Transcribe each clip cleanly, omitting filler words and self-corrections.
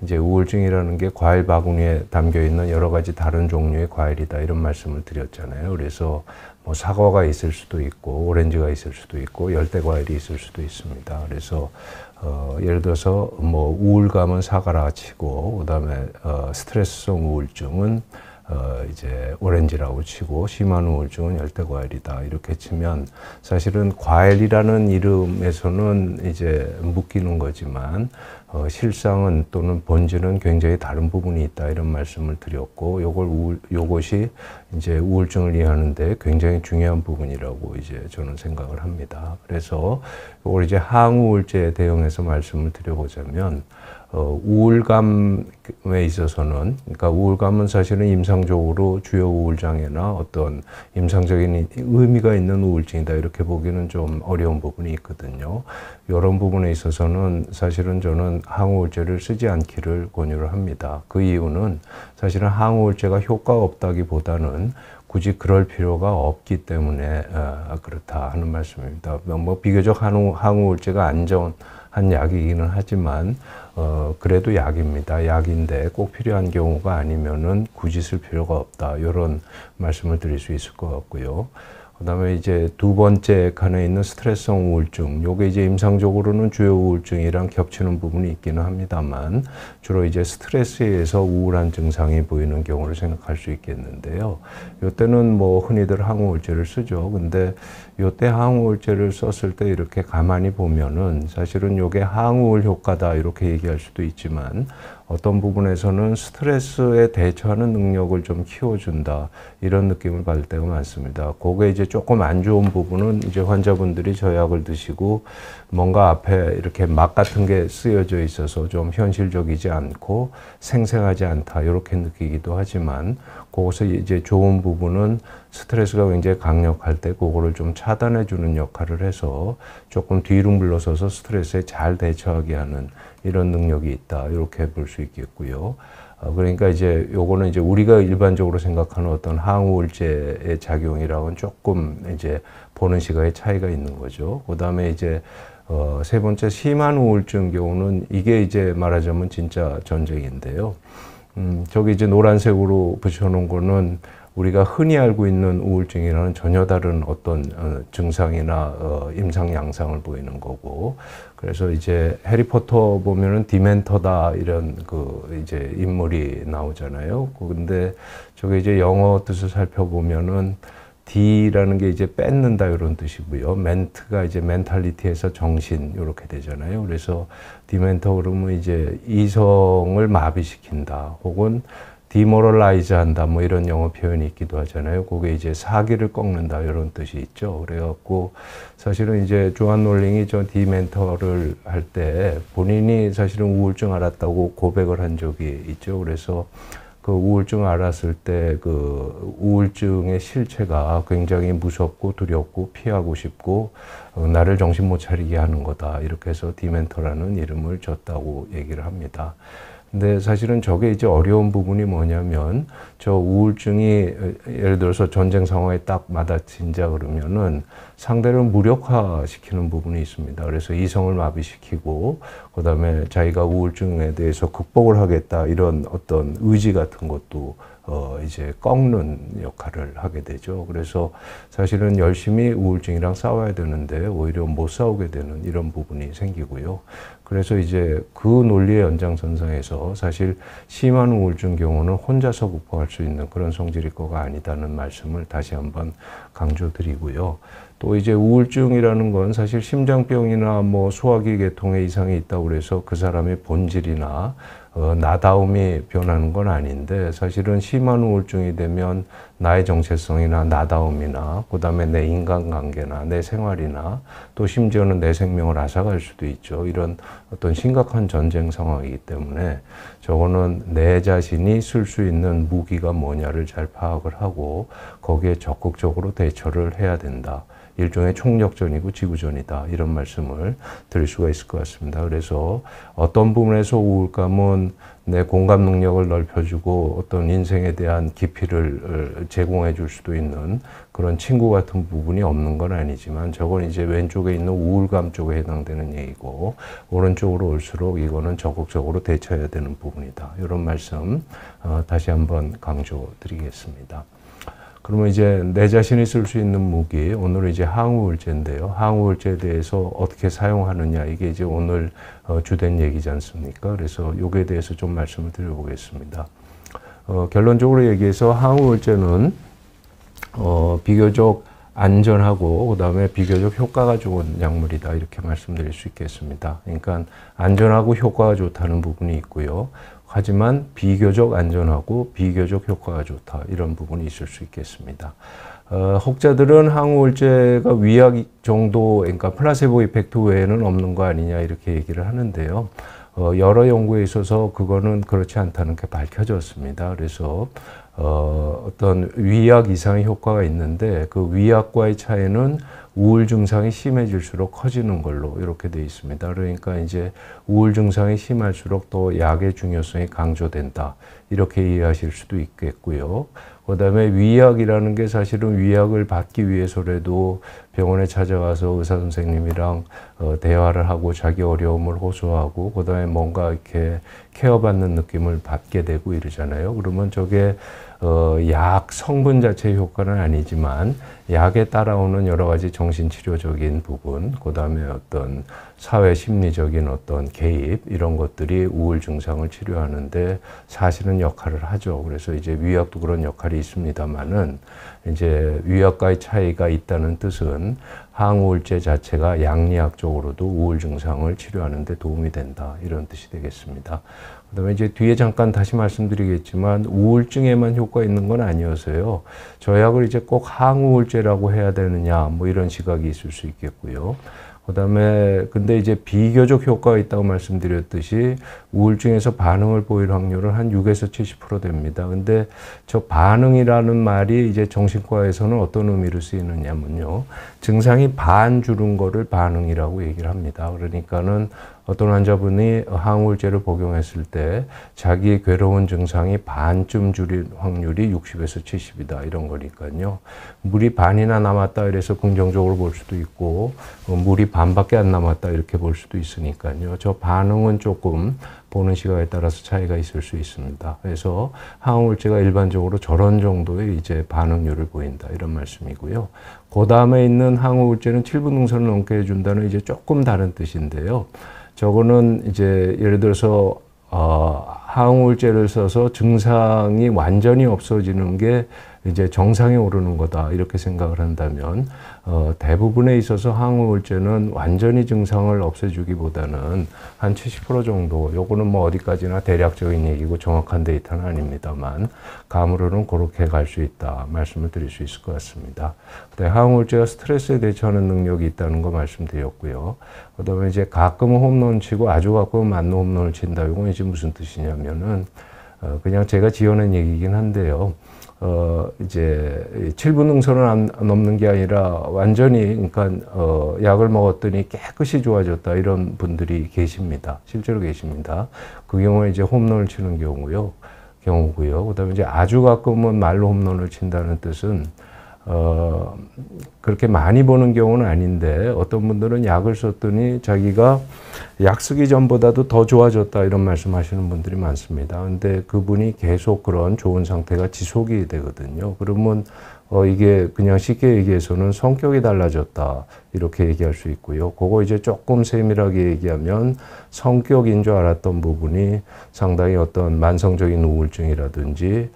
이제 우울증이라는 게 과일 바구니에 담겨 있는 여러 가지 다른 종류의 과일이다 이런 말씀을 드렸잖아요. 그래서 뭐 사과가 있을 수도 있고 오렌지가 있을 수도 있고 열대 과일이 있을 수도 있습니다. 그래서 예를 들어서 뭐 우울감은 사과라 치고 그다음에 스트레스성 우울증은 이제 오렌지라고 치고 심한 우울증은 열대 과일이다 이렇게 치면 사실은 과일이라는 이름에서는 이제 묶이는 거지만 실상은 또는 본질은 굉장히 다른 부분이 있다 이런 말씀을 드렸고 요것이 이제 우울증을 이해하는데 굉장히 중요한 부분이라고 이제 저는 생각을 합니다. 그래서 이걸 이제 항우울제에 대응해서 말씀을 드려보자면 우울감에 있어서는 그러니까 우울감은 사실은 임상적으로 주요 우울장애나 어떤 임상적인 의미가 있는 우울증이다 이렇게 보기는 좀 어려운 부분이 있거든요. 이런 부분에 있어서는 사실은 저는 항우울제를 쓰지 않기를 권유를 합니다. 그 이유는 사실은 항우울제가 효과가 없다기보다는 굳이 그럴 필요가 없기 때문에 그렇다 하는 말씀입니다. 뭐 비교적 항우울제가 안전한 약이기는 하지만 그래도 약입니다. 약인데 꼭 필요한 경우가 아니면은 굳이 쓸 필요가 없다. 이런 말씀을 드릴 수 있을 것 같고요. 그다음에 이제 두 번째 칸에 있는 스트레스성 우울증. 요게 이제 임상적으로는 주요 우울증이랑 겹치는 부분이 있기는 합니다만 주로 이제 스트레스에 의해서 우울한 증상이 보이는 경우를 생각할 수 있겠는데요. 요때는 뭐 흔히들 항우울제를 쓰죠. 근데 요때 항우울제를 썼을 때 이렇게 가만히 보면은 사실은 요게 항우울 효과다 이렇게 얘기할 수도 있지만 어떤 부분에서는 스트레스에 대처하는 능력을 좀 키워준다 이런 느낌을 받을 때가 많습니다. 그게 이제 조금 안 좋은 부분은 이제 환자분들이 저 약을 드시고 뭔가 앞에 이렇게 막 같은 게 쓰여져 있어서 좀 현실적이지 않고 생생하지 않다 이렇게 느끼기도 하지만 거기서 이제 좋은 부분은 스트레스가 굉장히 강력할 때 그거를 좀 차단해 주는 역할을 해서 조금 뒤로 물러서서 스트레스에 잘 대처하게 하는 이런 능력이 있다 이렇게 볼 수 있겠고요. 그러니까 이제 요거는 이제 우리가 일반적으로 생각하는 어떤 항우울제의 작용이랑은 조금 이제 보는 시각의 차이가 있는 거죠. 그다음에 이제 세 번째 심한 우울증 경우는 이게 이제 말하자면 진짜 전쟁인데요. 저기 이제 노란색으로 붙여놓은 거는 우리가 흔히 알고 있는 우울증이랑은 전혀 다른 어떤 증상이나 임상 양상을 보이는 거고, 그래서 이제 해리포터 보면은 디멘터다 이런 그 이제 인물이 나오잖아요. 근데 저게 이제 영어 뜻을 살펴보면은 D라는 게 이제 뺏는다 이런 뜻이고요. 멘트가 이제 멘탈리티에서 정신 이렇게 되잖아요. 그래서 디멘터 그러면 이제 이성을 마비시킨다 혹은 디모럴라이즈 한다 뭐 이런 영어 표현이 있기도 하잖아요. 그게 이제 사기를 꺾는다 이런 뜻이 있죠. 그래갖고 사실은 이제 조한 롤링이 저 디멘터를 할 때 본인이 사실은 우울증 앓았다고 고백을 한 적이 있죠. 그래서 그 우울증 앓았을 때 그 우울증의 실체가 굉장히 무섭고 두렵고 피하고 싶고 나를 정신 못 차리게 하는 거다. 이렇게 해서 디멘터라는 이름을 줬다고 얘기를 합니다. 근데 사실은 저게 이제 어려운 부분이 뭐냐면 저 우울증이 예를 들어서 전쟁 상황에 딱 마다친자 그러면은 상대를 무력화시키는 부분이 있습니다. 그래서 이성을 마비시키고 그다음에 자기가 우울증에 대해서 극복을 하겠다 이런 어떤 의지 같은 것도 이제 꺾는 역할을 하게 되죠. 그래서 사실은 열심히 우울증이랑 싸워야 되는데 오히려 못 싸우게 되는 이런 부분이 생기고요. 그래서 이제 그 논리의 연장선상에서 사실 심한 우울증 경우는 혼자서 극복할 수 있는 그런 성질일 거가 아니다는 말씀을 다시 한번 강조드리고요. 또 이제 우울증이라는 건 사실 심장병이나 뭐 소화기 계통에 이상이 있다고 그래서 그 사람의 본질이나 나다움이 변하는 건 아닌데 사실은 심한 우울증이 되면 나의 정체성이나 나다움이나 그다음에 내 인간관계나 내 생활이나 또 심지어는 내 생명을 앗아갈 수도 있죠. 이런 어떤 심각한 전쟁 상황이기 때문에 저거는 내 자신이 쓸 수 있는 무기가 뭐냐를 잘 파악을 하고 거기에 적극적으로 대처를 해야 된다. 일종의 총력전이고 지구전이다. 이런 말씀을 드릴 수가 있을 것 같습니다. 그래서 어떤 부분에서 우울감은 내 공감 능력을 넓혀주고 어떤 인생에 대한 깊이를 제공해 줄 수도 있는 그런 친구 같은 부분이 없는 건 아니지만 저건 이제 왼쪽에 있는 우울감 쪽에 해당되는 얘기고 오른쪽으로 올수록 이거는 적극적으로 대처해야 되는 부분이다. 이런 말씀 다시 한번 강조드리겠습니다. 그러면 이제 내 자신이 쓸 수 있는 무기, 오늘은 이제 항우울제인데요. 항우울제에 대해서 어떻게 사용하느냐, 이게 이제 오늘 주된 얘기지 않습니까? 그래서 요거에 대해서 좀 말씀을 드려보겠습니다. 결론적으로 얘기해서 항우울제는 비교적 안전하고 그다음에 비교적 효과가 좋은 약물이다 이렇게 말씀드릴 수 있겠습니다. 그러니까 안전하고 효과가 좋다는 부분이 있고요. 하지만 비교적 안전하고 비교적 효과가 좋다 이런 부분이 있을 수 있겠습니다. 혹자들은 항우울제가 위약 정도, 그러니까 플라세보 이펙트 외에는 없는 거 아니냐 이렇게 얘기를 하는데요. 여러 연구에 있어서 그거는 그렇지 않다는 게 밝혀졌습니다. 그래서 어떤 위약 이상의 효과가 있는데 그 위약과의 차이는 우울 증상이 심해질수록 커지는 걸로 이렇게 되어 있습니다. 그러니까 이제 우울 증상이 심할수록 더 약의 중요성이 강조된다. 이렇게 이해하실 수도 있겠고요. 그 다음에 위약이라는 게 사실은 위약을 받기 위해서라도 병원에 찾아가서 의사 선생님이랑 대화를 하고 자기 어려움을 호소하고 그 다음에 뭔가 이렇게 케어받는 느낌을 받게 되고 이러잖아요. 그러면 저게 약 성분 자체의 효과는 아니지만 약에 따라오는 여러 가지 정신치료적인 부분, 그 다음에 어떤 사회 심리적인 어떤 개입 이런 것들이 우울 증상을 치료하는데 사실은 역할을 하죠. 그래서 이제 위약도 그런 역할이 있습니다만은 이제 위약과의 차이가 있다는 뜻은 항우울제 자체가 양리학적으로도 우울 증상을 치료하는 데 도움이 된다 이런 뜻이 되겠습니다. 그다음에 이제 뒤에 잠깐 다시 말씀드리겠지만 우울증에만 효과 있는 건 아니어서요. 저 약을 이제 꼭 항우울제라고 해야 되느냐 뭐 이런 시각이 있을 수 있겠고요. 그다음에 근데 이제 비교적 효과가 있다고 말씀드렸듯이 우울증에서 반응을 보일 확률은 한 6에서 70% 됩니다. 근데 저 반응이라는 말이 이제 정신과에서는 어떤 의미로 쓰이느냐면요. 증상이 반 줄은 거를 반응이라고 얘기를 합니다. 그러니까는 어떤 환자분이 항우울제를 복용했을 때 자기 괴로운 증상이 반쯤 줄일 확률이 60에서 70이다 이런 거니까요. 물이 반이나 남았다 이래서 긍정적으로 볼 수도 있고 물이 반밖에 안 남았다 이렇게 볼 수도 있으니까요. 저 반응은 조금 보는 시각에 따라서 차이가 있을 수 있습니다. 그래서 항우울제가 일반적으로 저런 정도의 이제 반응률을 보인다 이런 말씀이고요. 그 다음에 있는 항우울제는 7분 능선을 넘게 해준다는 이제 조금 다른 뜻인데요. 저거는 이제 예를 들어서 항우울제를 써서 증상이 완전히 없어지는 게 이제 정상에 오르는 거다 이렇게 생각을 한다면 대부분에 있어서 항우울제는 완전히 증상을 없애주기보다는 한 70% 정도, 요거는 뭐 어디까지나 대략적인 얘기고 정확한 데이터는 아닙니다만 감으로는 그렇게 갈 수 있다 말씀을 드릴 수 있을 것 같습니다. 항우울제가 스트레스에 대처하는 능력이 있다는 거 말씀드렸고요. 그다음에 이제 가끔은 홈런 치고 아주 가끔은 맞는 홈런을 친다. 이건 이제 무슨 뜻이냐면은 그냥 제가 지어낸 얘기긴 한데요. 이제 7분 능선을 안 넘는 게 아니라 완전히 그러니까 약을 먹었더니 깨끗이 좋아졌다 이런 분들이 계십니다. 실제로 계십니다. 그 경우에 이제 홈런을 치는 경우고요. 그다음에 이제 아주 가끔은 말로 홈런을 친다는 뜻은 그렇게 많이 보는 경우는 아닌데 어떤 분들은 약을 썼더니 자기가 약 쓰기 전보다도 더 좋아졌다 이런 말씀하시는 분들이 많습니다. 근데 그분이 계속 그런 좋은 상태가 지속이 되거든요. 그러면 이게 그냥 쉽게 얘기해서는 성격이 달라졌다 이렇게 얘기할 수 있고요. 그거 이제 조금 세밀하게 얘기하면 성격인 줄 알았던 부분이 상당히 어떤 만성적인 우울증이라든지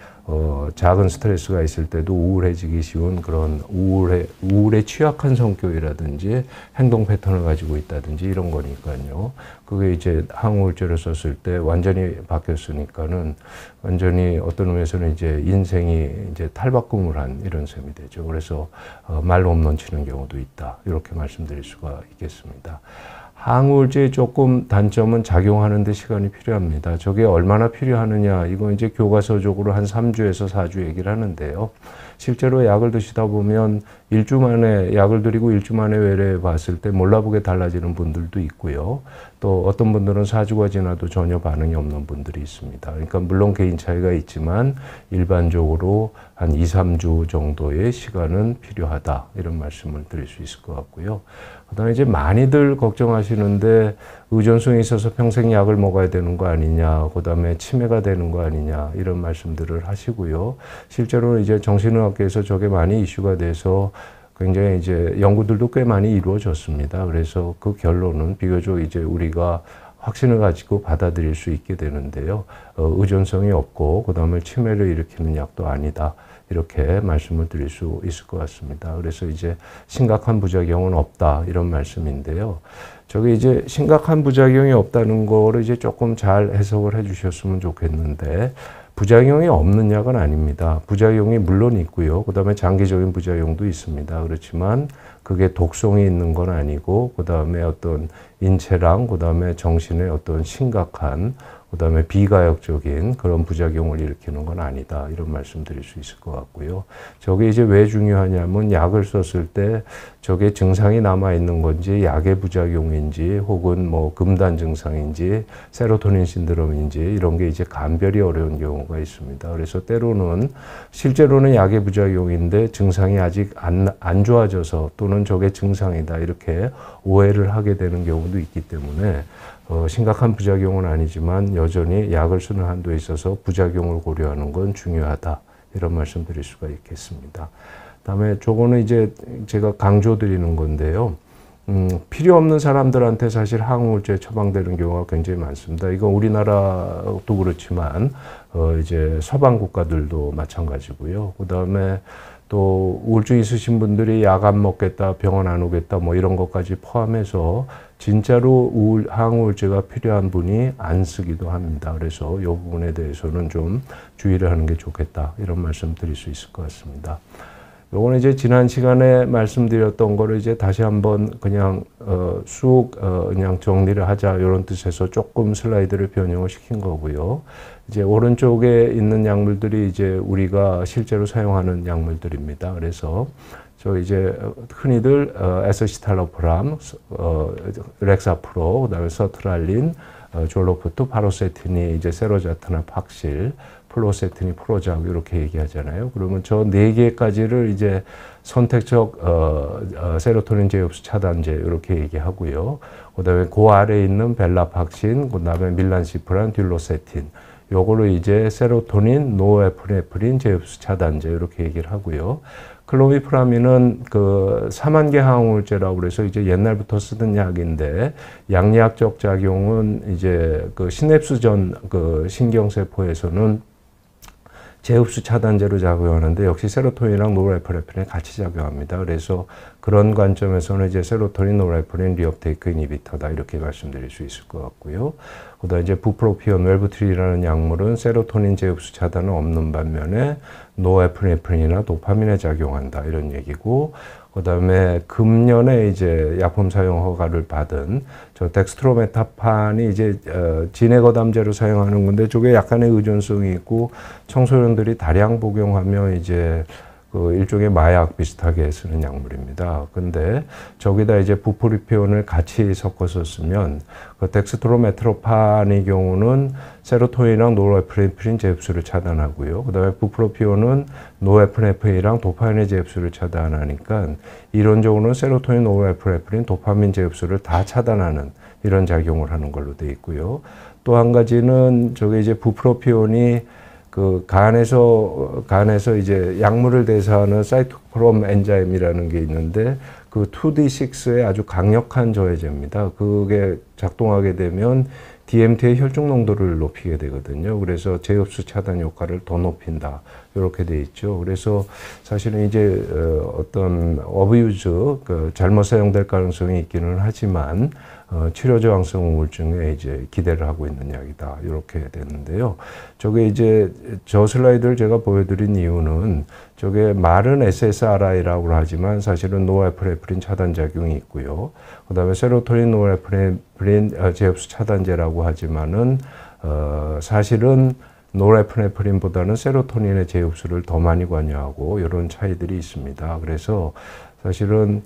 작은 스트레스가 있을 때도 우울해지기 쉬운 그런 우울에 취약한 성격이라든지 행동 패턴을 가지고 있다든지 이런 거니까요. 그게 이제 항우울제를 썼을 때 완전히 바뀌었으니까는 완전히 어떤 의미에서는 이제 인생이 이제 탈바꿈을 한 이런 셈이 되죠. 그래서 말로 홈런 치는 경우도 있다. 이렇게 말씀드릴 수가 있겠습니다. 항우울제의 조금 단점은 작용하는 데 시간이 필요합니다. 저게 얼마나 필요하느냐, 이건 이제 교과서적으로 한 3주에서 4주 얘기를 하는데요. 실제로 약을 드시다 보면 일주 만에 약을 드리고 일주 만에 외래 봤을 때 몰라보게 달라지는 분들도 있고요. 또 어떤 분들은 4주가 지나도 전혀 반응이 없는 분들이 있습니다. 그러니까 물론 개인 차이가 있지만 일반적으로 한 2, 3주 정도의 시간은 필요하다, 이런 말씀을 드릴 수 있을 것 같고요. 그다음에 이제 많이들 걱정하시는데 의존성이 있어서 평생 약을 먹어야 되는 거 아니냐, 그다음에 치매가 되는 거 아니냐, 이런 말씀들을 하시고요. 실제로 이제 정신의학계에서 저게 많이 이슈가 돼서 굉장히 이제 연구들도 꽤 많이 이루어졌습니다. 그래서 그 결론은 비교적 이제 우리가 확신을 가지고 받아들일 수 있게 되는데요. 의존성이 없고 그다음에 치매를 일으키는 약도 아니다, 이렇게 말씀을 드릴 수 있을 것 같습니다. 그래서 이제 심각한 부작용은 없다, 이런 말씀인데요. 저게 이제 심각한 부작용이 없다는 거를 이제 조금 잘 해석을 해 주셨으면 좋겠는데, 부작용이 없는 약은 아닙니다. 부작용이 물론 있고요. 그 다음에 장기적인 부작용도 있습니다. 그렇지만 그게 독성이 있는 건 아니고, 그 다음에 어떤 인체랑 그 다음에 정신의 어떤 심각한, 그 다음에 비가역적인 그런 부작용을 일으키는 건 아니다, 이런 말씀 드릴 수 있을 것 같고요. 저게 이제 왜 중요하냐면 약을 썼을 때 저게 증상이 남아있는 건지 약의 부작용인지 혹은 뭐 금단 증상인지 세로토닌 신드롬인지 이런 게 이제 감별이 어려운 경우가 있습니다. 그래서 때로는 실제로는 약의 부작용인데 증상이 아직 안 좋아져서 또는 저게 증상이다, 이렇게 오해를 하게 되는 경우도 있기 때문에 심각한 부작용은 아니지만 여전히 약을 쓰는 한도에 있어서 부작용을 고려하는 건 중요하다, 이런 말씀 드릴 수가 있겠습니다. 다음에 저거는 이제 제가 강조드리는 건데요. 필요 없는 사람들한테 사실 항우울제 처방되는 경우가 굉장히 많습니다. 이건 우리나라도 그렇지만 이제 서방 국가들도 마찬가지고요. 그 다음에 또 우울증 있으신 분들이 약 안 먹겠다, 병원 안 오겠다, 뭐 이런 것까지 포함해서 진짜로 항우울제가 필요한 분이 안 쓰기도 합니다. 그래서 이 부분에 대해서는 좀 주의를 하는 게 좋겠다, 이런 말씀 드릴 수 있을 것 같습니다. 요거는 이제 지난 시간에 말씀드렸던 거를 이제 다시 한번 그냥 그냥 정리를 하자, 이런 뜻에서 조금 슬라이드를 변형을 시킨 거고요. 이제 오른쪽에 있는 약물들이 이제 우리가 실제로 사용하는 약물들입니다. 그래서 저 이제 흔히들 에스시탈로프람, 렉사프로, 그다음에 서트랄린, 졸로프트, 파로세틴이 이제 세로자트나 팍실, 플로세틴이 프로작, 이렇게 얘기하잖아요. 그러면 저 네 개까지를 이제 선택적 세로토닌 제흡수 차단제, 이렇게 얘기하고요. 그다음에 그 아래에 있는 벨라팍신, 그다음에 밀란시프란, 딜로세틴, 요거를 이제 세로토닌, 노에프네프린 제흡수 차단제, 이렇게 얘기를 하고요. 클로미프라민은 그 사만계 항우울제라고 그래서 이제 옛날부터 쓰던 약인데, 양리학적 작용은 이제 그 시냅스전 그 신경세포에서는 제흡수 차단제로 작용하는데 역시 세로토닌이랑 노르에프네프린이 같이 작용합니다. 그래서 그런 관점에서는 이제 세로토닌, 노르에프린, 리업테이크 이니비터다, 이렇게 말씀드릴 수 있을 것 같고요. 그다음 이제 부프로피온, 웰부트릴이라는 약물은 세로토닌 제흡수 차단은 없는 반면에 노에프네프린이나 도파민에 작용한다, 이런 얘기고, 그다음에 금년에 이제 약품 사용 허가를 받은 저 덱스트로메타판이 이제 진해거담제로 사용하는 건데, 저게 약간의 의존성이 있고 청소년들이 다량 복용하면 이제 그 일종의 마약 비슷하게 쓰는 약물입니다. 근데 저기다 이제 부프로피온을 같이 섞어서 쓰면 그 덱스트로메트로판의 경우는 세로토닌이랑 노르에프네프린 제흡수를 차단하고요. 그다음에 부프로피온은 노에프네프린이랑 도파민의 제흡수를 차단하니까 이론적으로는 세로토닌, 노르에프네프린, 도파민 제흡수를 다 차단하는 이런 작용을 하는 걸로 돼 있고요. 또 한 가지는 저게 이제 부프로피온이 그 간에서 이제 약물을 대사하는 사이토크롬 엔자임이라는 게 있는데, 그 2D6의 아주 강력한 저해제입니다. 그게 작동하게 되면 DMT의 혈중 농도를 높이게 되거든요. 그래서 제흡수 차단 효과를 더 높인다, 이렇게 돼 있죠. 그래서 사실은 이제 어떤 어브유즈, 그 잘못 사용될 가능성이 있기는 하지만 치료 저항성 우울증에 이제 기대를 하고 있는 약이다. 이렇게 되는데요. 저게 이제 저 슬라이드를 제가 보여드린 이유는 저게 말은 SSRI라고 하지만 사실은 노르에프네프린 차단 작용이 있고요. 그다음에 세로토닌 노르에프네프린 제흡수 차단제라고 하지만은 사실은 노르에프네프린보다는 세로토닌의 제흡수를 더 많이 관여하고 이런 차이들이 있습니다. 그래서 사실은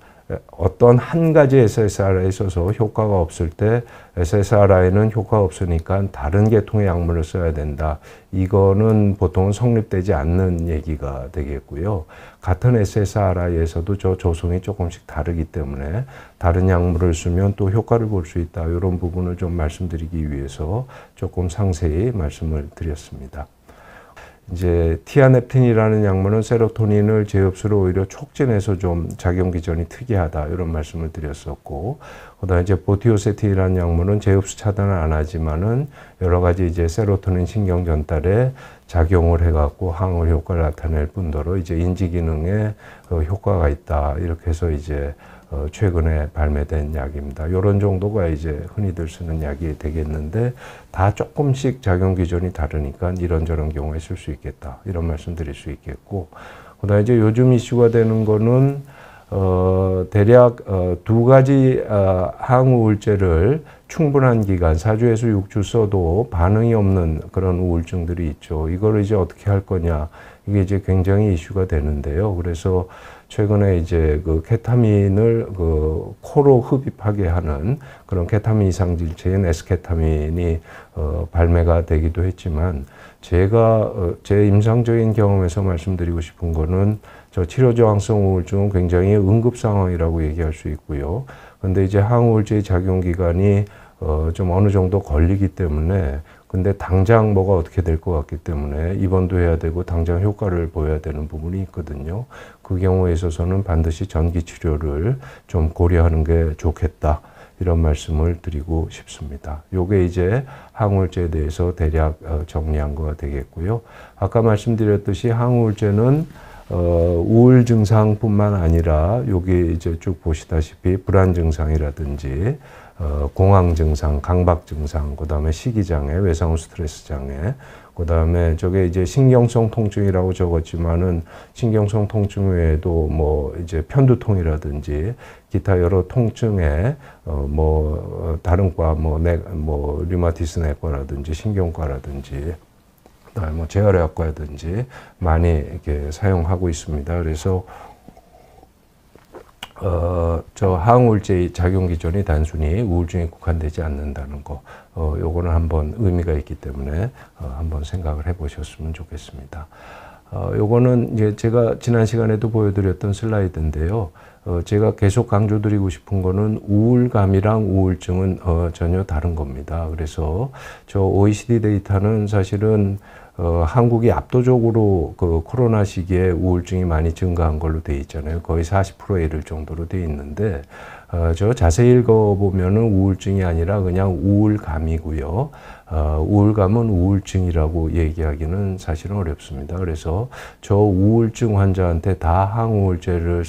어떤 한 가지 SSRI에 있어서 효과가 없을 때 SSRI는 효과가 없으니까 다른 계통의 약물을 써야 된다. 이거는 보통은 성립되지 않는 얘기가 되겠고요. 같은 SSRI에서도 저 조성이 조금씩 다르기 때문에 다른 약물을 쓰면 또 효과를 볼 수 있다. 이런 부분을 좀 말씀드리기 위해서 조금 상세히 말씀을 드렸습니다. 이제 티아넵틴이라는 약물은 세로토닌을 제흡수를 오히려 촉진해서 좀 작용 기전이 특이하다 이런 말씀을 드렸었고, 그다음에 이제 보티오세틴이라는 약물은 제흡수 차단을 안 하지만은 여러 가지 이제 세로토닌 신경 전달에 작용을 해갖고 항울 효과를 나타낼 뿐더러 이제 인지 기능에 효과가 있다 이렇게 해서 이제 최근에 발매된 약입니다. 이런 정도가 이제 흔히들 쓰는 약이 되겠는데 다 조금씩 작용 기전이 다르니까 이런저런 경우에 쓸 수 있겠다 이런 말씀 드릴 수 있겠고, 그다음에 이제 요즘 이슈가 되는 거는 대략 두 가지 항우울제를 충분한 기간 4주에서 6주 써도 반응이 없는 그런 우울증들이 있죠. 이거를 이제 어떻게 할 거냐, 이게 이제 굉장히 이슈가 되는데요. 그래서 최근에 이제 그 케타민을 그 코로 흡입하게 하는 그런 케타민 이상질체인 에스케타민이 발매가 되기도 했지만, 제가 제 임상적인 경험에서 말씀드리고 싶은 거는 저 치료 저항성 우울증은 굉장히 응급 상황이라고 얘기할 수 있고요. 근데 이제 항우울제의 작용 기간이 좀 어느 정도 걸리기 때문에, 근데 당장 뭐가 어떻게 될 것 같기 때문에 입원도 해야 되고 당장 효과를 보여야 되는 부분이 있거든요. 그 경우에 있어서는 반드시 전기 치료를 좀 고려하는 게 좋겠다. 이런 말씀을 드리고 싶습니다. 요게 이제 항우울제에 대해서 대략 정리한 거가 되겠고요. 아까 말씀드렸듯이 항우울제는 우울 증상뿐만 아니라 여기 이제 쭉 보시다시피 불안 증상이라든지 공황 증상, 강박 증상, 그다음에 식이장애, 외상후 스트레스 장애, 그다음에 저게 이제 신경성 통증이라고 적었지만은 신경성 통증 외에도 뭐 이제 편두통이라든지 기타 여러 통증에 다른 과 뭐 류마티스 내과라든지 신경과라든지 그다음에 뭐 재활의학과라든지 많이 이렇게 사용하고 있습니다. 그래서 저 항우울제의 작용 기전이 단순히 우울증에 국한되지 않는다는 거, 요거는 한번 의미가 있기 때문에 한번 생각을 해보셨으면 좋겠습니다. 요거는 이제 제가 지난 시간에도 보여드렸던 슬라이드인데요. 제가 계속 강조드리고 싶은 거는 우울감이랑 우울증은 전혀 다른 겁니다. 그래서 저 OECD 데이터는 사실은 한국이 압도적으로 그 코로나 시기에 우울증이 많이 증가한 걸로 돼 있잖아요. 거의 40%에 이를 정도로 돼 있는데, 저 자세히 읽어보면은 우울증이 아니라 그냥 우울감이고요. 우울감은 우울증이라고 얘기하기는 사실은 어렵습니다. 그래서 저 우울증 환자한테 다 항우울제를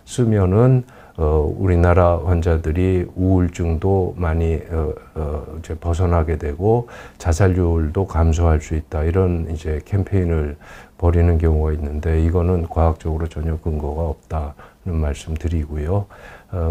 쓰면은 우리나라 환자들이 우울증도 많이 이제 벗어나게 되고 자살률도 감소할 수 있다, 이런 이제 캠페인을 벌이는 경우가 있는데, 이거는 과학적으로 전혀 근거가 없다는 말씀 드리고요.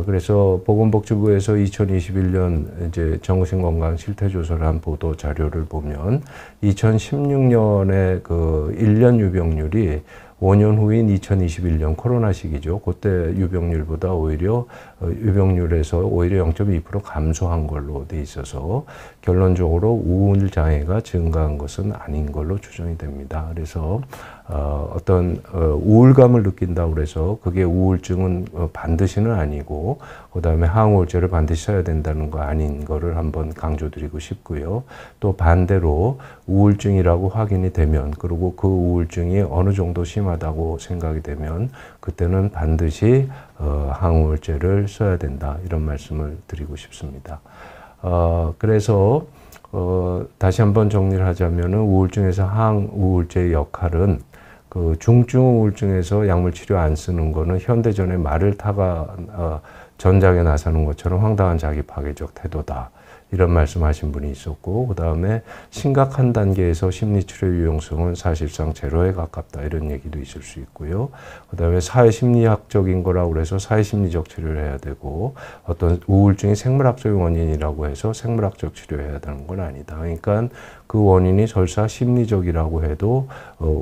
그래서 보건복지부에서 2021년 이제 정신건강 실태조사를 한 보도 자료를 보면 2016년에 그 1년 유병률이 5년 후인 2021년 코로나 시기죠. 그때 유병률보다 오히려 유병률에서 오히려 0.2% 감소한 걸로 돼 있어서 결론적으로 우울 장애가 증가한 것은 아닌 걸로 추정이 됩니다. 그래서 어떤 우울감을 느낀다고 그래서 그게 우울증은 반드시는 아니고, 그다음에 항우울제를 반드시 써야 된다는 거 아닌 거를 한번 강조드리고 싶고요. 또 반대로 우울증이라고 확인이 되면, 그리고 그 우울증이 어느 정도 심하다고 생각이 되면 그때는 반드시 항우울제를 써야 된다, 이런 말씀을 드리고 싶습니다. 그래서 다시 한번 정리를 하자면은 우울증에서 항우울제의 역할은 그 중증 우울증에서 약물 치료 안 쓰는 거는 현대전의 말을 타가 전장에 나서는 것처럼 황당한 자기 파괴적 태도다. 이런 말씀하신 분이 있었고, 그 다음에 심각한 단계에서 심리치료 유용성은 사실상 제로에 가깝다 이런 얘기도 있을 수 있고요. 그 다음에 사회심리학적인 거라고 그래서 사회심리적 치료를 해야 되고, 어떤 우울증이 생물학적 원인이라고 해서 생물학적 치료해야 되는 건 아니다. 그러니까 그 원인이 설사 심리적이라고 해도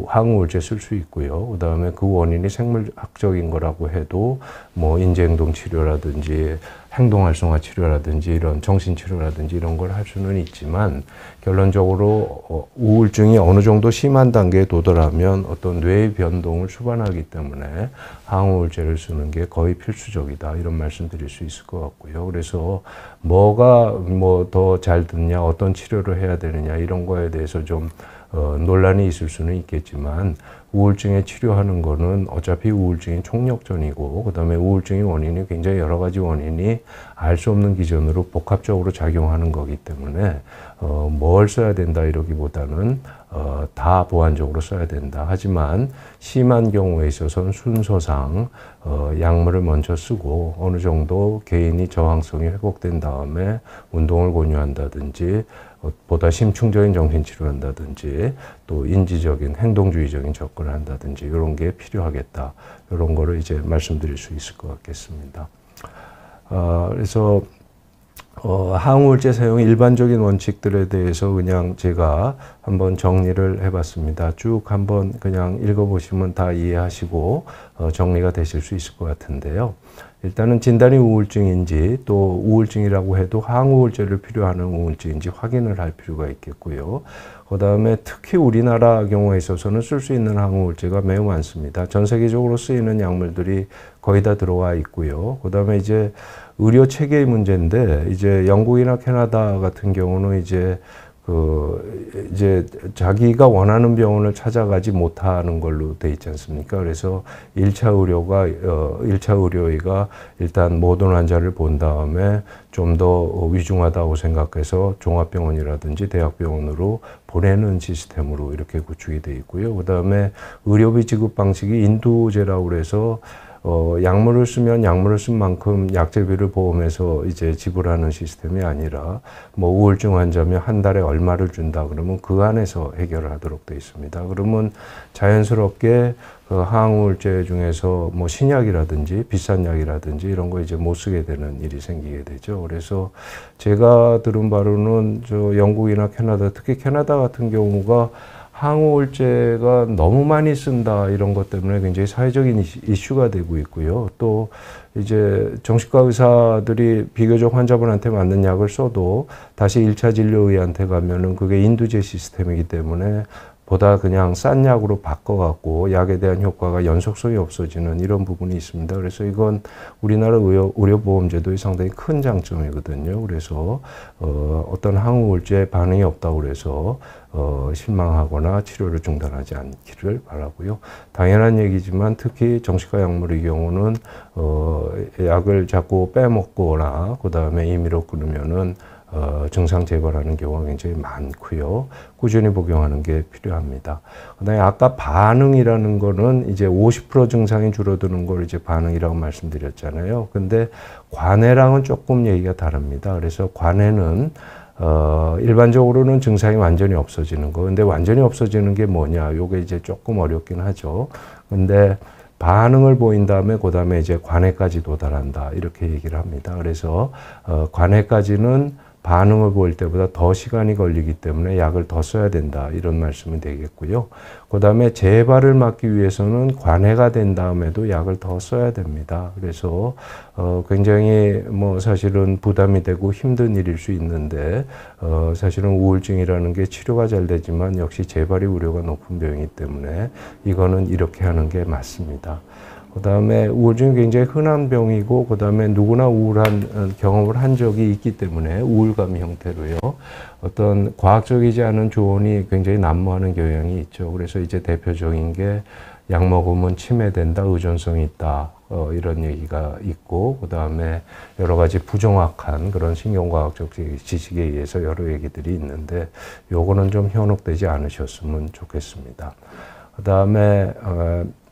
항우울제 쓸 수 있고요. 그 다음에 그 원인이 생물학적인 거라고 해도 뭐 인지행동 치료라든지 행동활성화 치료라든지 이런 정신치료라든지 이런 걸 할 수는 있지만, 결론적으로 우울증이 어느 정도 심한 단계에 도달하면 어떤 뇌의 변동을 수반하기 때문에 항우울제를 쓰는 게 거의 필수적이다 이런 말씀 드릴 수 있을 것 같고요. 그래서 뭐가 뭐 더 잘 듣냐, 어떤 치료를 해야 되느냐 이런 거에 대해서 좀 논란이 있을 수는 있겠지만, 우울증에 치료하는 거는 어차피 우울증이 총력전이고, 그 다음에 우울증의 원인이 굉장히 여러 가지 원인이 알 수 없는 기준으로 복합적으로 작용하는 거기 때문에 뭘 써야 된다 이러기보다는 다 보완적으로 써야 된다. 하지만 심한 경우에 있어서는 순서상 약물을 먼저 쓰고 어느 정도 개인이 저항성이 회복된 다음에 운동을 권유한다든지 보다 심층적인 정신치료를 한다든지 또 인지적인 행동주의적인 접근을 한다든지 이런 게 필요하겠다. 이런 거를 이제 말씀드릴 수 있을 것 같겠습니다. 그래서 항우울제 사용 일반적인 원칙들에 대해서 그냥 제가 한번 정리를 해봤습니다. 쭉 한번 그냥 읽어보시면 다 이해하시고 정리가 되실 수 있을 것 같은데요. 일단은 진단이 우울증인지 또 우울증이라고 해도 항우울제를 필요하는 우울증인지 확인을 할 필요가 있겠고요. 그 다음에 특히 우리나라 경우에 있어서는 쓸 수 있는 항우울제가 매우 많습니다. 전 세계적으로 쓰이는 약물들이 거의 다 들어와 있고요. 그 다음에 이제 의료 체계의 문제인데, 이제 영국이나 캐나다 같은 경우는 이제 이제 자기가 원하는 병원을 찾아가지 못하는 걸로 돼 있지 않습니까? 그래서 1차 의료의가 일단 모든 환자를 본 다음에 좀 더 위중하다고 생각해서 종합병원이라든지 대학병원으로 보내는 시스템으로 이렇게 구축이 돼 있고요. 그 다음에 의료비 지급 방식이 인두제라고 그래서 약물을 쓰면 약물을 쓴 만큼 약제비를 보험해서 이제 지불하는 시스템이 아니라, 뭐 우울증 환자면 한 달에 얼마를 준다 그러면 그 안에서 해결을 하도록 되어 있습니다. 그러면 자연스럽게 항우울제 중에서 뭐 신약이라든지 비싼 약이라든지 이런 거 이제 못 쓰게 되는 일이 생기게 되죠. 그래서 제가 들은 바로는 영국이나 캐나다, 특히 캐나다 같은 경우가 항우울제가 너무 많이 쓴다 이런 것 때문에 굉장히 사회적인 이슈가 되고 있고요. 또 이제 정신과 의사들이 비교적 환자분한테 맞는 약을 써도 다시 1차 진료의한테 가면은 그게 인두제 시스템이기 때문에 보다 그냥 싼 약으로 바꿔갖고 약에 대한 효과가 연속성이 없어지는 이런 부분이 있습니다. 그래서 이건 우리나라 의료보험제도의 상당히 큰 장점이거든요. 그래서 어떤 항우울제 반응이 없다고 그래서 실망하거나 치료를 중단하지 않기를 바라고요. 당연한 얘기지만 특히 정신과 약물의 경우는 약을 자꾸 빼먹거나 그 다음에 임의로 끊으면은 증상 재발하는 경우가 굉장히 많고요. 꾸준히 복용하는 게 필요합니다. 그다음에 아까 반응이라는 거는 이제 50% 증상이 줄어드는 걸 이제 반응이라고 말씀드렸잖아요. 근데 관해랑은 조금 얘기가 다릅니다. 그래서 관해는 일반적으로는 증상이 완전히 없어지는 거. 근데 완전히 없어지는 게 뭐냐? 요게 이제 조금 어렵긴 하죠. 근데 반응을 보인 다음에 그 다음에 이제 관해까지 도달한다. 이렇게 얘기를 합니다. 그래서 관해까지는 반응을 보일 때보다 더 시간이 걸리기 때문에 약을 더 써야 된다. 이런 말씀이 되겠고요. 그 다음에 재발을 막기 위해서는 관해가 된 다음에도 약을 더 써야 됩니다. 그래서 굉장히 뭐 사실은 부담이 되고 힘든 일일 수 있는데 사실은 우울증이라는 게 치료가 잘 되지만 역시 재발의 우려가 높은 병이기 때문에 이거는 이렇게 하는 게 맞습니다. 그 다음에 우울증이 굉장히 흔한 병이고, 그 다음에 누구나 우울한 경험을 한 적이 있기 때문에 우울감 형태로요. 어떤 과학적이지 않은 조언이 굉장히 난무하는 경향이 있죠. 그래서 이제 대표적인 게 약 먹으면 치매된다, 의존성이 있다, 이런 얘기가 있고, 그 다음에 여러 가지 부정확한 그런 신경과학적 지식에 의해서 여러 얘기들이 있는데, 요거는 좀 현혹되지 않으셨으면 좋겠습니다. 그 다음에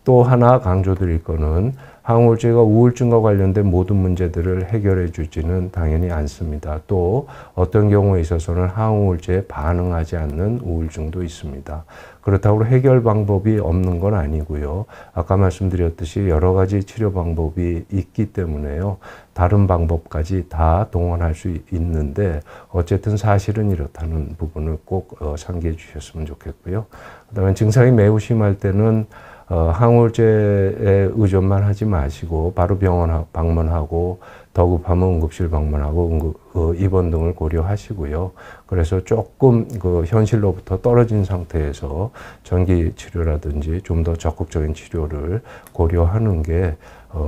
또 하나 강조드릴 거는 항우울제가 우울증과 관련된 모든 문제들을 해결해 주지는 당연히 않습니다. 또 어떤 경우에 있어서는 항우울제에 반응하지 않는 우울증도 있습니다. 그렇다고 해결 방법이 없는 건 아니고요. 아까 말씀드렸듯이 여러 가지 치료 방법이 있기 때문에요. 다른 방법까지 다 동원할 수 있는데 어쨌든 사실은 이렇다는 부분을 꼭 상기해 주셨으면 좋겠고요. 그다음에 증상이 매우 심할 때는 항우울제에 의존만 하지 마시고 바로 병원 방문하고 더 급하면 응급실 방문하고 입원 등을 고려하시고요. 그래서 조금 그 현실로부터 떨어진 상태에서 전기 치료라든지 좀 더 적극적인 치료를 고려하는 게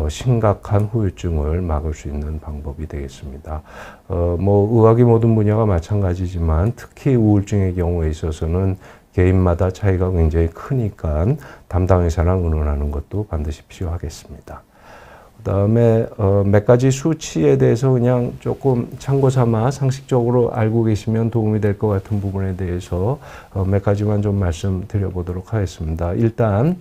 심각한 후유증을 막을 수 있는 방법이 되겠습니다. 뭐 의학의 모든 분야가 마찬가지지만 특히 우울증의 경우에 있어서는 개인마다 차이가 굉장히 크니까 담당 의사랑 의논하는 것도 반드시 필요하겠습니다. 그다음에 몇 가지 수치에 대해서 그냥 조금 참고 삼아 상식적으로 알고 계시면 도움이 될 것 같은 부분에 대해서 몇 가지만 좀 말씀드려 보도록 하겠습니다. 일단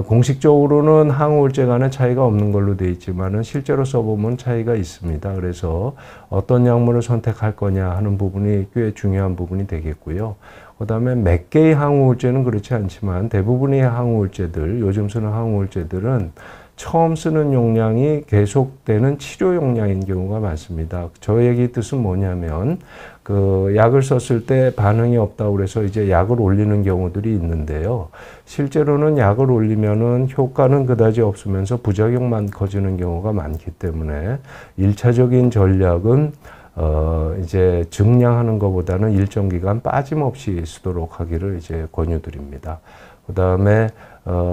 공식적으로는 항우울제 간의 차이가 없는 걸로 되어 있지만은 실제로 써보면 차이가 있습니다. 그래서 어떤 약물을 선택할 거냐 하는 부분이 꽤 중요한 부분이 되겠고요. 그다음에 몇 개의 항우울제는 그렇지 않지만 대부분의 항우울제들, 요즘 쓰는 항우울제들은 처음 쓰는 용량이 계속되는 치료 용량인 경우가 많습니다. 저 얘기 뜻은 뭐냐면 그 약을 썼을 때 반응이 없다고 그래서 이제 약을 올리는 경우들이 있는데요. 실제로는 약을 올리면은 효과는 그다지 없으면서 부작용만 커지는 경우가 많기 때문에 1차적인 전략은 이제 증량하는 것보다는 일정 기간 빠짐없이 쓰도록 하기를 이제 권유드립니다. 그 다음에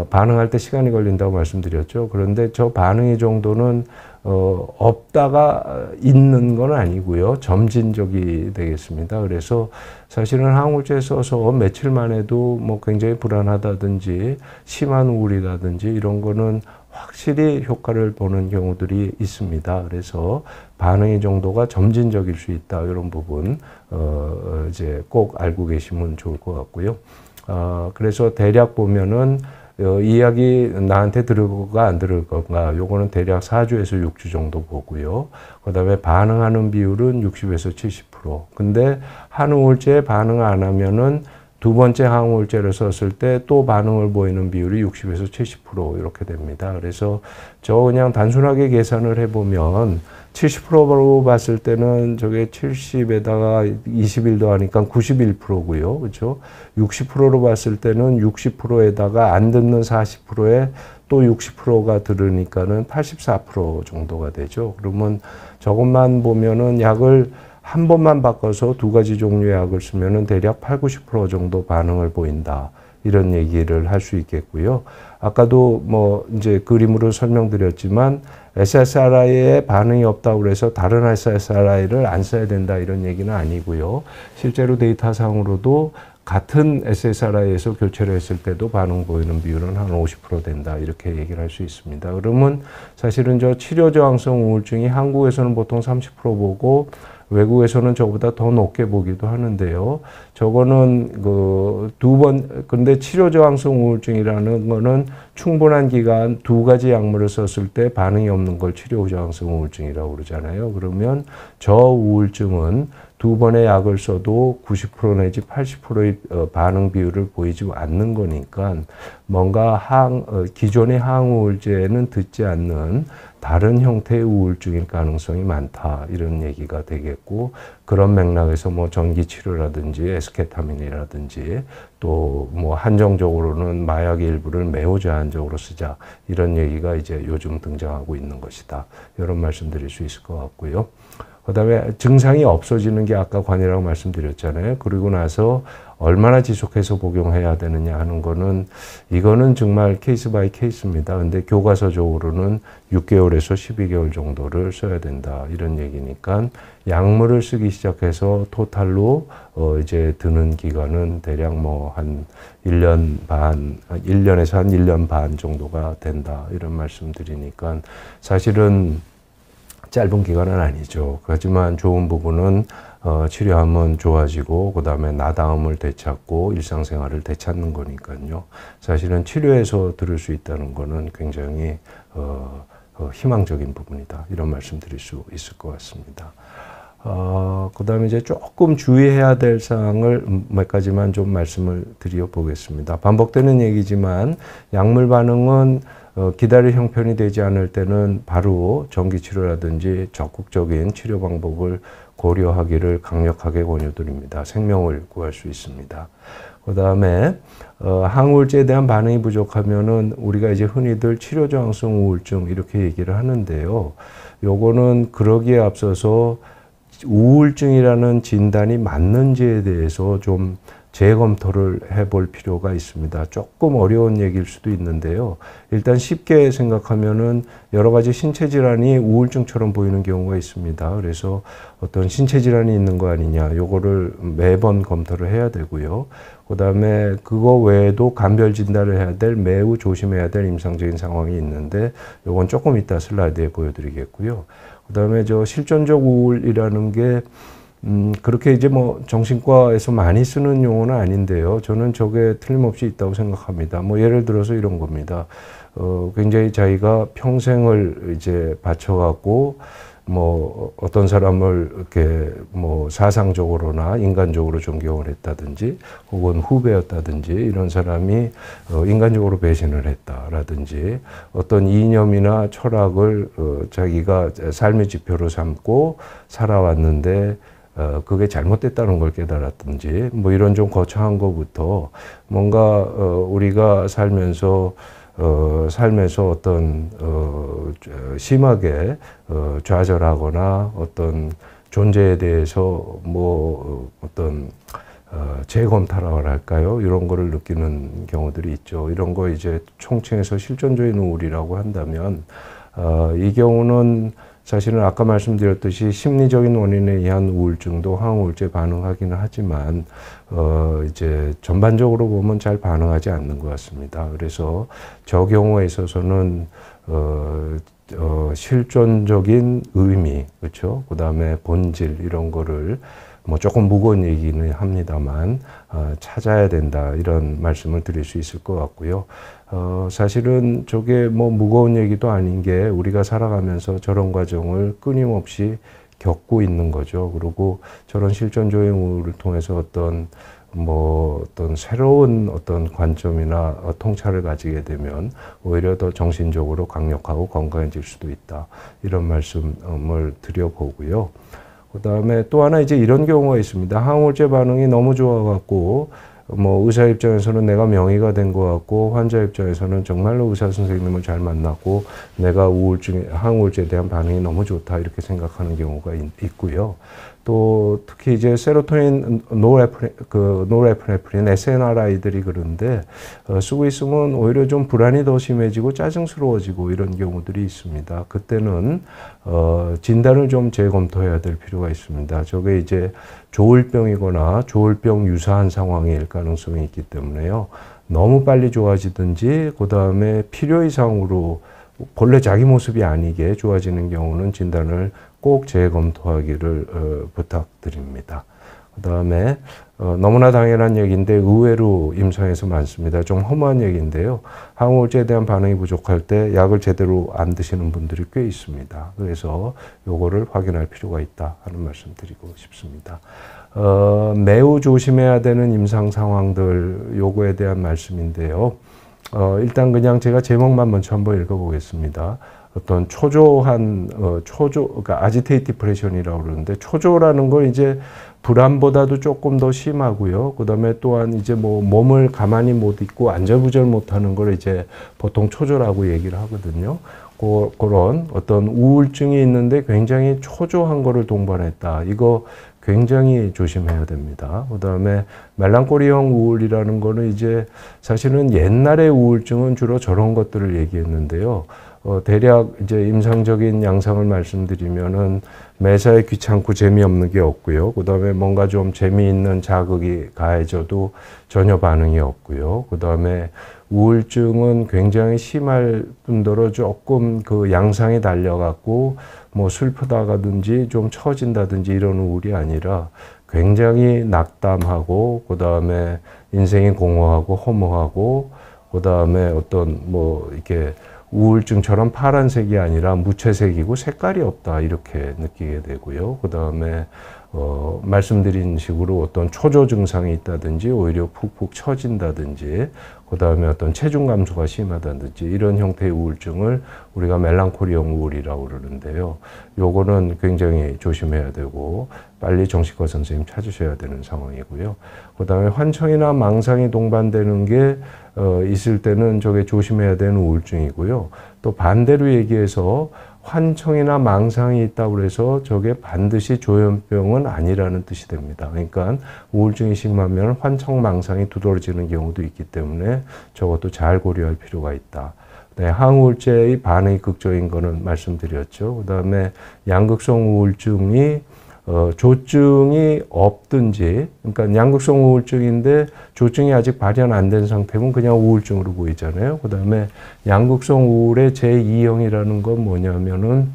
반응할 때 시간이 걸린다고 말씀드렸죠. 그런데 저 반응의 정도는 없다가 있는 건 아니고요. 점진적이 되겠습니다. 그래서 사실은 항우울제 써서 며칠만 해도 뭐 굉장히 불안하다든지 심한 우울이라든지 이런 거는 확실히 효과를 보는 경우들이 있습니다. 그래서 반응의 정도가 점진적일 수 있다. 이런 부분 이제 꼭 알고 계시면 좋을 것 같고요. 그래서 대략 보면은 이 약이 나한테 들을까 안 들을 건가 요거는 대략 4주에서 6주 정도 보고요. 그 다음에 반응하는 비율은 60에서 70%. 근데 항우울제에 반응 안 하면은 두 번째 항우울제를 썼을 때 또 반응을 보이는 비율이 60에서 70% 이렇게 됩니다. 그래서 저 그냥 단순하게 계산을 해보면 70%로 봤을 때는 저게 70에다가 21도 하니까 91%고요. 그렇죠? 60%로 봤을 때는 60%에다가 안 듣는 40%에 또 60%가 들으니까는 84% 정도가 되죠. 그러면 저것만 보면은 약을 한 번만 바꿔서 두 가지 종류의 약을 쓰면은 대략 80~90% 정도 반응을 보인다. 이런 얘기를 할 수 있겠고요. 아까도 뭐 이제 그림으로 설명드렸지만 SSRI에 반응이 없다고 해서 다른 SSRI를 안 써야 된다 이런 얘기는 아니고요. 실제로 데이터상으로도 같은 SSRI에서 교체를 했을 때도 반응 보이는 비율은 한 50% 된다 이렇게 얘기를 할 수 있습니다. 그러면 사실은 저 치료 저항성 우울증이 한국에서는 보통 30% 보고 외국에서는 저보다 더 높게 보기도 하는데요. 저거는 근데 치료 저항성 우울증이라는 거는 충분한 기간 두 가지 약물을 썼을 때 반응이 없는 걸 치료 저항성 우울증이라고 그러잖아요. 그러면 저 우울증은 두 번의 약을 써도 90% 내지 80%의 반응 비율을 보이지 않는 거니까 뭔가 기존의 항우울제에는 듣지 않는 다른 형태의 우울증일 가능성이 많다 이런 얘기가 되겠고 그런 맥락에서 뭐 전기치료라든지 에스케타민이라든지 또 뭐 한정적으로는 마약의 일부를 매우 제한적으로 쓰자 이런 얘기가 이제 요즘 등장하고 있는 것이다 이런 말씀드릴 수 있을 것 같고요. 그 다음에 증상이 없어지는 게 아까 관이라고 말씀드렸잖아요. 그리고 나서 얼마나 지속해서 복용해야 되느냐 하는 거는 이거는 정말 케이스 바이 케이스입니다. 근데 교과서적으로는 6개월에서 12개월 정도를 써야 된다. 이런 얘기니까 약물을 쓰기 시작해서 토탈로 이제 드는 기간은 대략 뭐 한 1년 반, 1년에서 한 1년 반 정도가 된다. 이런 말씀 드리니까 사실은 짧은 기간은 아니죠. 하지만 좋은 부분은 치료하면 좋아지고 그 다음에 나다움을 되찾고 일상생활을 되찾는 거니까요. 사실은 치료에서 들을 수 있다는 거는 굉장히 희망적인 부분이다. 이런 말씀 드릴 수 있을 것 같습니다. 그 다음에 이제 조금 주의해야 될 사항을 몇 가지만 좀 말씀을 드려 보겠습니다. 반복되는 얘기지만 약물 반응은 기다릴 형편이 되지 않을 때는 바로 전기치료라든지 적극적인 치료 방법을 고려하기를 강력하게 권유드립니다. 생명을 구할 수 있습니다. 그 다음에 항우울제에 대한 반응이 부족하면은 우리가 이제 흔히들 치료저항성 우울증 이렇게 얘기를 하는데요. 요거는 그러기에 앞서서 우울증이라는 진단이 맞는지에 대해서 좀 재검토를 해볼 필요가 있습니다. 조금 어려운 얘기일 수도 있는데요. 일단 쉽게 생각하면은 여러 가지 신체 질환이 우울증처럼 보이는 경우가 있습니다. 그래서 어떤 신체 질환이 있는 거 아니냐, 요거를 매번 검토를 해야 되고요. 그 다음에 그거 외에도 감별 진단을 해야 될 매우 조심해야 될 임상적인 상황이 있는데 요건 조금 이따 슬라이드에 보여드리겠고요. 그 다음에 저 실존적 우울이라는 게 그렇게 이제 뭐 정신과에서 많이 쓰는 용어는 아닌데요. 저는 저게 틀림없이 있다고 생각합니다. 뭐 예를 들어서 이런 겁니다. 굉장히 자기가 평생을 이제 바쳐갖고 뭐 어떤 사람을 이렇게 뭐 사상적으로나 인간적으로 존경을 했다든지 혹은 후배였다든지 이런 사람이 인간적으로 배신을 했다라든지 어떤 이념이나 철학을 자기가 삶의 지표로 삼고 살아왔는데 그게 잘못됐다는 걸 깨달았든지 뭐 이런 좀 거창한 것부터 뭔가 우리가 삶에서 어떤 심하게 좌절하거나 어떤 존재에 대해서 뭐 어떤 재검토라고 할까요? 이런 거를 느끼는 경우들이 있죠. 이런 거 이제 총칭해서 실존적인 우울이라고 한다면 이 경우는 사실은 아까 말씀드렸듯이 심리적인 원인에 의한 우울증도 항우울제에 반응하기는 하지만 이제 전반적으로 보면 잘 반응하지 않는 것 같습니다. 그래서 저 경우에 있어서는 실존적인 의미, 그렇죠? 그 다음에 본질 이런 거를 뭐 조금 무거운 얘기는 합니다만 찾아야 된다 이런 말씀을 드릴 수 있을 것 같고요. 사실은 저게 뭐 무거운 얘기도 아닌 게 우리가 살아가면서 저런 과정을 끊임없이 겪고 있는 거죠. 그리고 저런 실존적인 우울을 통해서 어떤 새로운 어떤 관점이나 통찰을 가지게 되면 오히려 더 정신적으로 강력하고 건강해질 수도 있다. 이런 말씀을 드려보고요. 그 다음에 또 하나 이제 이런 경우가 있습니다. 항우울제 반응이 너무 좋아갖고 뭐 의사 입장에서는 내가 명의가 된 것 같고 환자 입장에서는 정말로 의사 선생님을 잘 만났고 내가 항우울제에 대한 반응이 너무 좋다 이렇게 생각하는 경우가 있고요. 또 특히 이제 세로토닌, 노르에프네프린, SNRI들이 그런데 쓰고 있으면 오히려 좀 불안이 더 심해지고 짜증스러워지고 이런 경우들이 있습니다. 그때는 진단을 좀 재검토해야 될 필요가 있습니다. 저게 이제 조울병이거나 조울병 유사한 상황일 가능성이 있기 때문에요. 너무 빨리 좋아지든지 그 다음에 필요 이상으로 본래 자기 모습이 아니게 좋아지는 경우는 진단을 꼭 재검토하기를 부탁드립니다. 그 다음에 너무나 당연한 얘기인데 의외로 임상에서 많습니다. 좀 허무한 얘기인데요. 항우울제에 대한 반응이 부족할 때 약을 제대로 안 드시는 분들이 꽤 있습니다. 그래서 요거를 확인할 필요가 있다 하는 말씀 드리고 싶습니다. 매우 조심해야 되는 임상 상황들 요거에 대한 말씀인데요. 일단 그냥 제가 제목만 먼저 한번 읽어보겠습니다. 어떤 초조한, 그러니까 아지테이티브 디프레션이라고 그러는데 초조라는 건 이제 불안보다도 조금 더 심하고요. 그 다음에 또한 이제 뭐 몸을 가만히 못 있고 안절부절 못하는 걸 이제 보통 초조라고 얘기를 하거든요. 그런 어떤 우울증이 있는데 굉장히 초조한 거를 동반했다. 이거 굉장히 조심해야 됩니다. 그 다음에 멜랑콜리형 우울이라는 거는 이제 사실은 옛날의 우울증은 주로 저런 것들을 얘기했는데요. 대략 이제 임상적인 양상을 말씀드리면은 매사에 귀찮고 재미없는 게 없고요. 그 다음에 뭔가 좀 재미있는 자극이 가해져도 전혀 반응이 없고요. 그 다음에 우울증은 굉장히 심할 뿐더러 조금 그 양상이 달려갖고 뭐 슬프다든지 좀 처진다든지 이런 우울이 아니라 굉장히 낙담하고 그 다음에 인생이 공허하고 허무하고 그 다음에 어떤 뭐 이렇게 우울증처럼 파란색이 아니라 무채색이고 색깔이 없다 이렇게 느끼게 되고요. 그 다음에 말씀드린 식으로 어떤 초조 증상이 있다든지 오히려 푹푹 처진다든지 그 다음에 어떤 체중 감소가 심하다든지 이런 형태의 우울증을 우리가 멜랑콜리형 우울이라고 그러는데요. 요거는 굉장히 조심해야 되고 빨리 정신과 선생님 찾으셔야 되는 상황이고요. 그 다음에 환청이나 망상이 동반되는 게 있을 때는 저게 조심해야 되는 우울증이고요. 또 반대로 얘기해서 환청이나 망상이 있다고 해서 저게 반드시 조현병은 아니라는 뜻이 됩니다. 그러니까 우울증이 심하면 환청, 망상이 두드러지는 경우도 있기 때문에 저것도 잘 고려할 필요가 있다. 네, 항우울제의 반응이 극적인 거는 말씀드렸죠. 그 다음에 양극성 우울증이 조증이 없든지, 그러니까 양극성 우울증인데 조증이 아직 발현 안 된 상태면 그냥 우울증으로 보이잖아요. 그 다음에 양극성 우울의 제2형이라는 건 뭐냐면은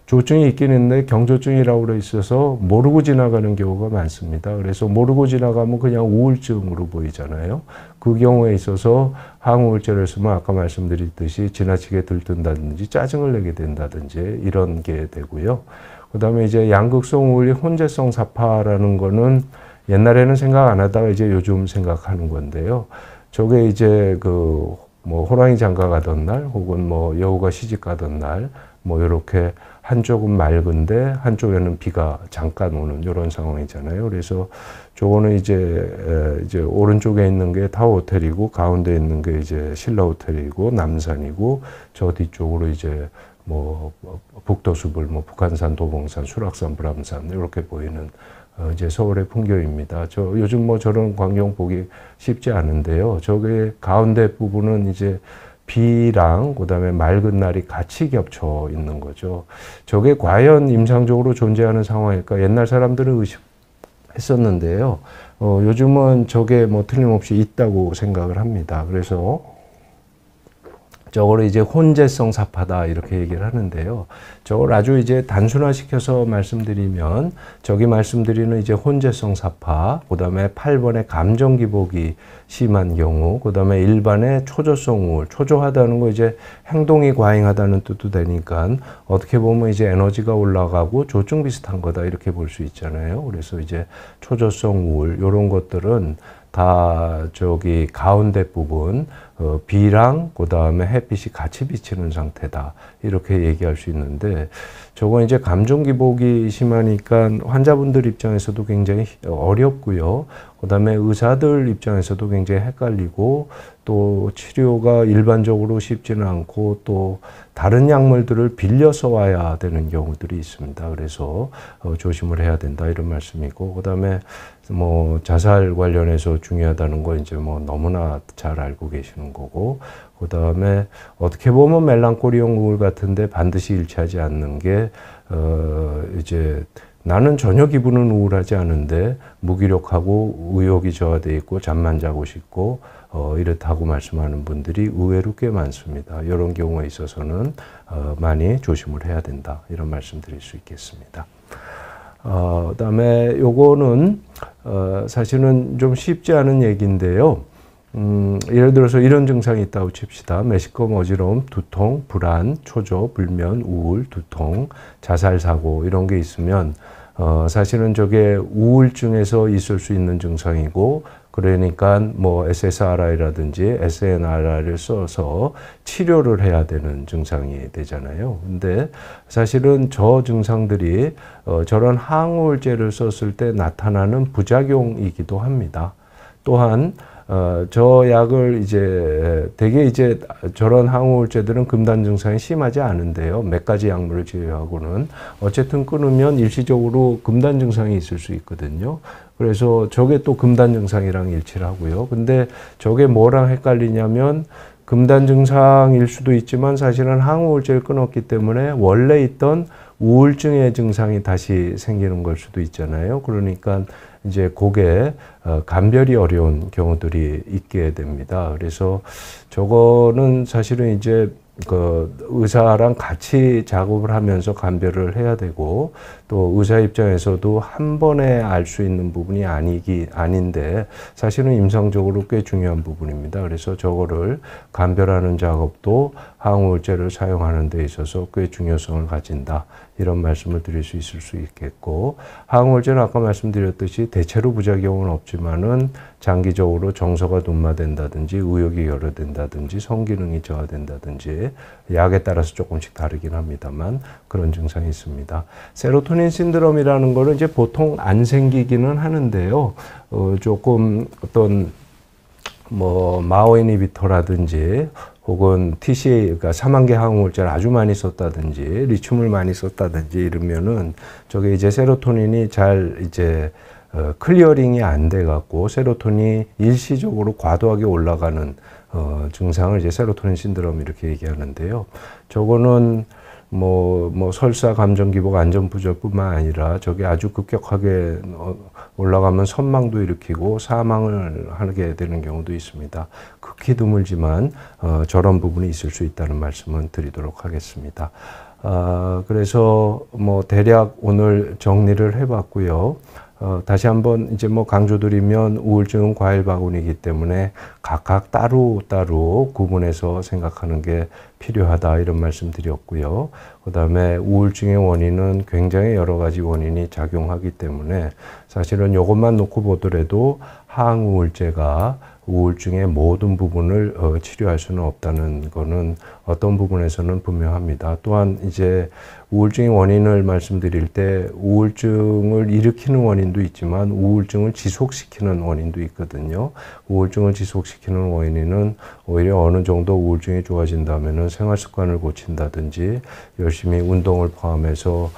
조증이 있긴 있는데 경조증이라고 그래 있어서 모르고 지나가는 경우가 많습니다. 그래서 모르고 지나가면 그냥 우울증으로 보이잖아요. 그 경우에 있어서 항우울제를 쓰면 아까 말씀드렸듯이 지나치게 들뜬다든지 짜증을 내게 된다든지 이런 게 되고요. 그 다음에 이제 양극성 우울이 혼재성 사파라는 거는 옛날에는 생각 안 하다가 이제 요즘 생각하는 건데요. 저게 이제 뭐 호랑이 장가 가던 날 혹은 뭐 여우가 시집 가던 날 뭐 이렇게 한쪽은 맑은데 한쪽에는 비가 잠깐 오는 이런 상황이잖아요. 그래서 저거는 이제 오른쪽에 있는 게 타워 호텔이고 가운데 있는 게 이제 신라 호텔이고 남산이고 저 뒤쪽으로 이제 뭐 북도수불, 뭐 북한산, 도봉산, 수락산, 불암산 이렇게 보이는 이제 서울의 풍경입니다. 저 요즘 뭐 저런 광경 보기 쉽지 않은데요. 저게 가운데 부분은 이제 비랑 그다음에 맑은 날이 같이 겹쳐 있는 거죠. 저게 과연 임상적으로 존재하는 상황일까? 옛날 사람들은 의심했었는데요. 요즘은 저게 뭐 틀림없이 있다고 생각을 합니다. 그래서 저거를 이제 혼재성 사파다 이렇게 얘기를 하는데요. 저걸 아주 이제 단순화시켜서 말씀드리면 저기 말씀드리는 이제 혼재성 사파, 그 다음에 8번의 감정 기복이 심한 경우, 그 다음에 1번의 초조성 우울, 초조하다는 거 이제 행동이 과잉하다는 뜻도 되니까 어떻게 보면 이제 에너지가 올라가고 조증 비슷한 거다 이렇게 볼 수 있잖아요. 그래서 이제 초조성 우울 이런 것들은 다 저기 가운데 부분 비랑 그 다음에 햇빛이 같이 비치는 상태다 이렇게 얘기할 수 있는데 저건 이제 감정 기복이 심하니까 환자분들 입장에서도 굉장히 어렵고요. 그 다음에 의사들 입장에서도 굉장히 헷갈리고 또 치료가 일반적으로 쉽지는 않고 또 다른 약물들을 빌려서 와야 되는 경우들이 있습니다. 그래서 조심을 해야 된다 이런 말씀이고 그 다음에 뭐 자살 관련해서 중요하다는 거 이제 뭐 너무나 잘 알고 계시는 거고 그 다음에 어떻게 보면 멜랑콜리형 우울 같은데 반드시 일치하지 않는 게 이제 나는 전혀 기분은 우울하지 않은데 무기력하고 의욕이 저하돼 있고 잠만 자고 싶고 이렇다고 말씀하는 분들이 의외로 꽤 많습니다. 이런 경우에 있어서는 많이 조심을 해야 된다 이런 말씀 드릴 수 있겠습니다. 그다음에 요거는 사실은 좀 쉽지 않은 얘기인데요. 예를 들어서 이런 증상이 있다고 칩시다. 메시꺼움, 어지러움, 두통, 불안, 초조, 불면, 우울, 두통, 자살 사고 이런 게 있으면 사실은 저게 우울증에서 있을 수 있는 증상이고 그러니까 뭐 SSRI라든지 SNRI를 써서 치료를 해야 되는 증상이 되잖아요. 근데 사실은 저 증상들이 저런 항우울제를 썼을 때 나타나는 부작용이기도 합니다. 또한 저 약을 이제 되게 이제 저런 항우울제들은 금단 증상이 심하지 않은데요. 몇 가지 약물을 제외하고는 어쨌든 끊으면 일시적으로 금단 증상이 있을 수 있거든요. 그래서 저게 또 금단 증상이랑 일치를 하고요. 근데 저게 뭐랑 헷갈리냐면 금단 증상일 수도 있지만 사실은 항우울제를 끊었기 때문에 원래 있던 우울증의 증상이 다시 생기는 걸 수도 있잖아요. 그러니까 이제 그게 감별이 어려운 경우들이 있게 됩니다. 그래서 저거는 사실은 이제 그 의사랑 같이 작업을 하면서 감별을 해야 되고, 또 의사 입장에서도 한 번에 알 수 있는 부분이 아닌데 사실은 임상적으로 꽤 중요한 부분입니다. 그래서 저거를 감별하는 작업도 항우울제를 사용하는 데 있어서 꽤 중요성을 가진다, 이런 말씀을 드릴 수 있을 수 있겠고, 항우울제는 아까 말씀드렸듯이 대체로 부작용은 없지만은 장기적으로 정서가 둔마된다든지 의욕이 결여된다든지 성기능이 저하된다든지 약에 따라서 조금씩 다르긴 합니다만 그런 증상이 있습니다. 세로토닌 신드롬이라는 거는 이제 보통 안 생기기는 하는데요. 조금 어떤 뭐 마오 이니비터라든지 혹은 TCA, 그러니까 사망계 항우울제를 아주 많이 썼다든지 리튬을 많이 썼다든지 이러면은 저게 이제 세로토닌이 잘 이제 클리어링이 안 돼 갖고 세로토닌이 일시적으로 과도하게 올라가는 증상을 이제 세로토닌 신드롬 이렇게 얘기하는데요. 저거는 뭐 설사, 감정 기복, 안전 부절뿐만 아니라 저게 아주 급격하게 올라가면 선망도 일으키고 사망을 하게 되는 경우도 있습니다. 극히 드물지만 저런 부분이 있을 수 있다는 말씀은 드리도록 하겠습니다. 그래서 뭐 대략 오늘 정리를 해봤고요. 다시 한번 이제 뭐 강조드리면 우울증은 과일 바구니이기 때문에 각각 따로 구분해서 생각하는 게 필요하다, 이런 말씀 드렸고요. 그 다음에 우울증의 원인은 굉장히 여러 가지 원인이 작용하기 때문에 사실은 이것만 놓고 보더라도 항우울제가 우울증의 모든 부분을 치료할 수는 없다는 거는 어떤 부분에서는 분명합니다. 또한 이제 우울증의 원인을 말씀드릴 때 우울증을 일으키는 원인도 있지만 우울증을 지속시키는 원인도 있거든요. 우울증을 지속시키는 원인은 오히려 어느 정도 우울증이 좋아진다면은 생활 습관을 고친다든지 열심히 운동을 포함해서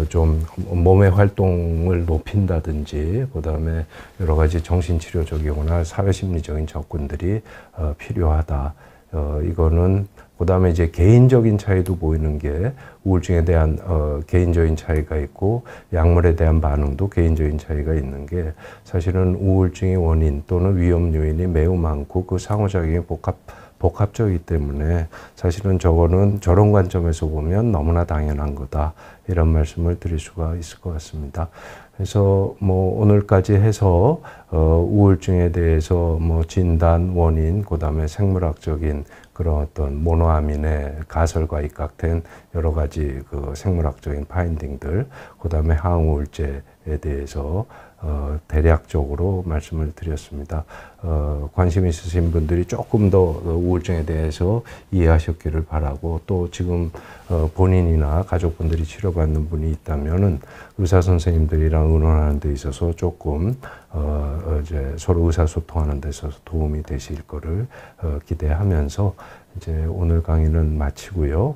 좀 몸의 활동을 높인다든지, 그 다음에 여러 가지 정신치료적이거나 사회심리적인 접근들이 필요하다. 이거는 그 다음에 이제 개인적인 차이도 보이는 게 우울증에 대한 개인적인 차이가 있고 약물에 대한 반응도 개인적인 차이가 있는 게 사실은 우울증의 원인 또는 위험 요인이 매우 많고 그 상호작용이 복합적이기 때문에 사실은 저거는 저런 관점에서 보면 너무나 당연한 거다, 이런 말씀을 드릴 수가 있을 것 같습니다. 그래서 뭐 오늘까지 해서 우울증에 대해서 뭐 진단, 원인, 그 다음에 생물학적인 그런 어떤 모노아민의 가설과 입각된 여러 가지 그 생물학적인 파인딩들, 그 다음에 항우울제에 대해서 대략적으로 말씀을 드렸습니다. 관심 있으신 분들이 조금 더 우울증에 대해서 이해하셨기를 바라고, 또 지금 본인이나 가족분들이 치료받는 분이 있다면은 의사 선생님들이랑 의논하는 데 있어서 조금 이제 서로 의사소통하는 데 있어서 도움이 되실 거를 기대하면서 이제 오늘 강의는 마치고요.